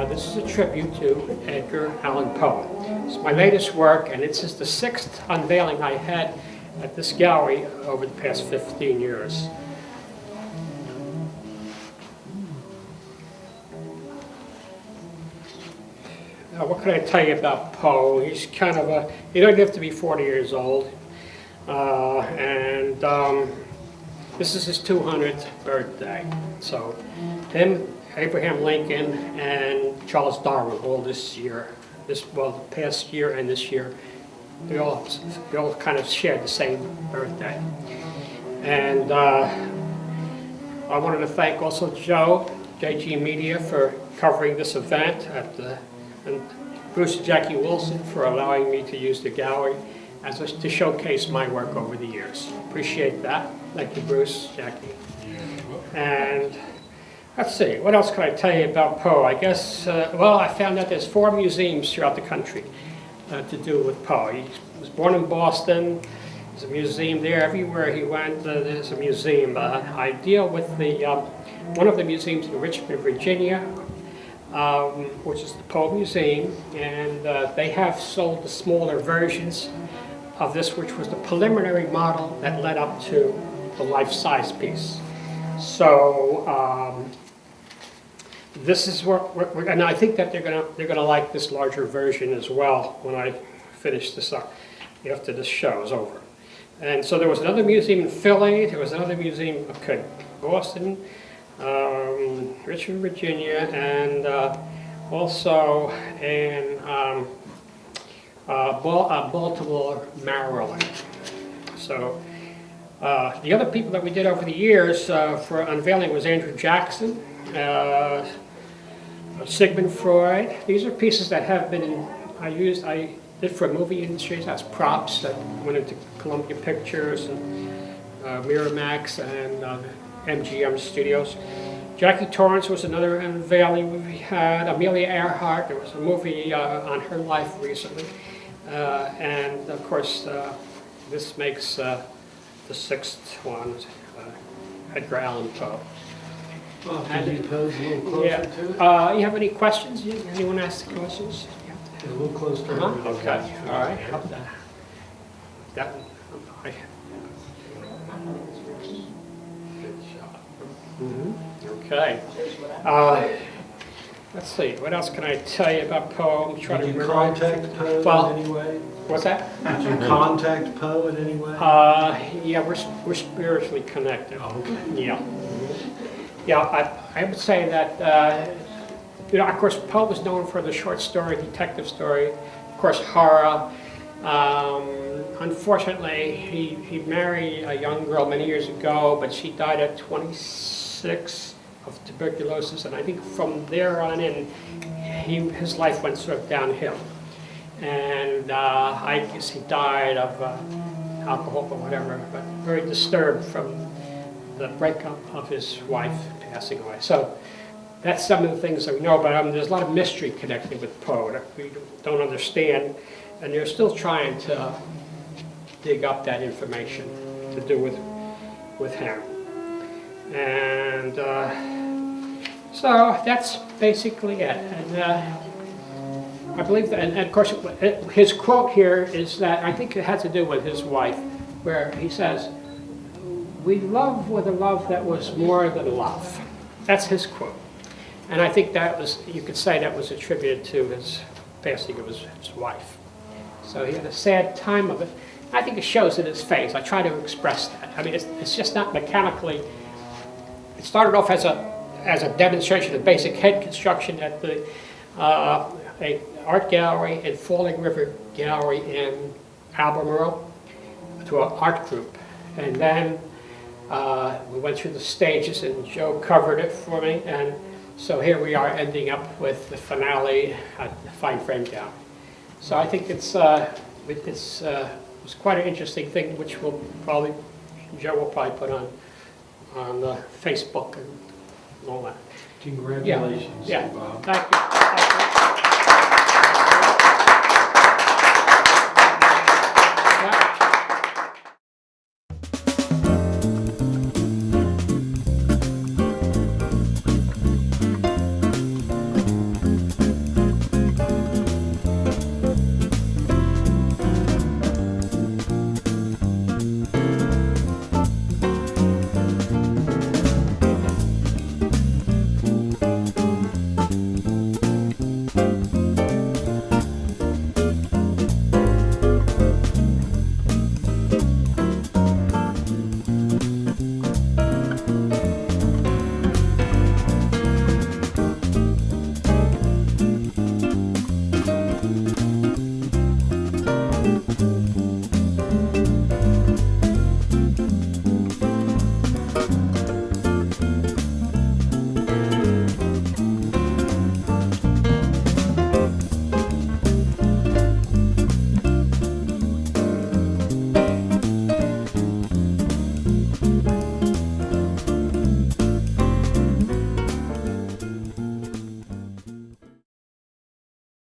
This is a tribute to Edgar Allan Poe. It's my latest work, and this is the 6th unveiling I had at this gallery over the past 15 years. Now, what can I tell you about Poe? He's kind of a, he don't live to be 40 years old, and this is his 200th birthday. So him, Abraham Lincoln, and Charles Darwin all this year, well, the past year and this year, they all kind of shared the same birthday. And I wanted to thank also JG Media, for covering this event, and Bruce and Jackie Wilson for allowing me to use the gallery to showcase my work over the years. Appreciate that. Thank you, Bruce, Jackie. And let's see, what else can I tell you about Poe? I guess, well, I found out there's 4 museums throughout the country to do with Poe. He was born in Boston. There's a museum there. Everywhere he went, there's a museum. I deal with one of the museums in Richmond, Virginia, which is the Poe Museum, and they have sold the smaller versions of this, which was the preliminary model that led up to the life-size piece. So this is what, and I think that they're gonna like this larger version as well when I finish this up after this show is over. And so there was another museum in Philly. There was another museum, okay, Boston, Richmond, Virginia, and also in Baltimore, Maryland. So the other people that we did over the years for Unveiling was Andrew Jackson, Sigmund Freud. These are pieces that have been I did for movie industries as props that went into Columbia Pictures and Miramax and MGM Studios. Jackie Torrance was another unveiling we had. Amelia Earhart, there was a movie on her life recently. And of course, this makes the 6th one, Edgar Allan Poe. Well, can you pose a little closer to it? You have any questions? Anyone ask questions? A little closer. Okay, all right. That one. Okay. Let's see. What else can I tell you about Poe? I'm trying to remember. Contact Poe in any way? What's that? Did you contact Poe in any way? Yeah, we're spiritually connected. Oh, okay. Yeah. Yeah, I would say that, you know, of course, Poe was known for the short story, detective story, of course, horror. Unfortunately, he married a young girl many years ago, but she died at 26 of tuberculosis, and I think from there on in, his life went sort of downhill. And I guess he died of alcohol or whatever, but very disturbed from the breakup of his wife passing away. So that's some of the things that we know about him. There's a lot of mystery connected with Poe that we don't understand, and they're still trying to dig up that information to do with him. And so that's basically it. And I believe that, and of course, his quote here is that I think it had to do with his wife where he says, "We love with a love that was more than love." That's his quote. And I think that was, you could say that was attributed to his passing of his wife. So he had a sad time of it. I think it shows in his face. I try to express that. I mean, it's just not mechanically. It started off as a demonstration of basic head construction at the a art gallery in Falling River Gallery in Albemarle to an art group. And then we went through the stages and Joe covered it for me. And so here we are ending up with the finale at the Fine Frame Gallery. So I think it's quite an interesting thing, which Joe will probably put on Facebook and all that. Congratulations, Yeah. Bob. Thank you.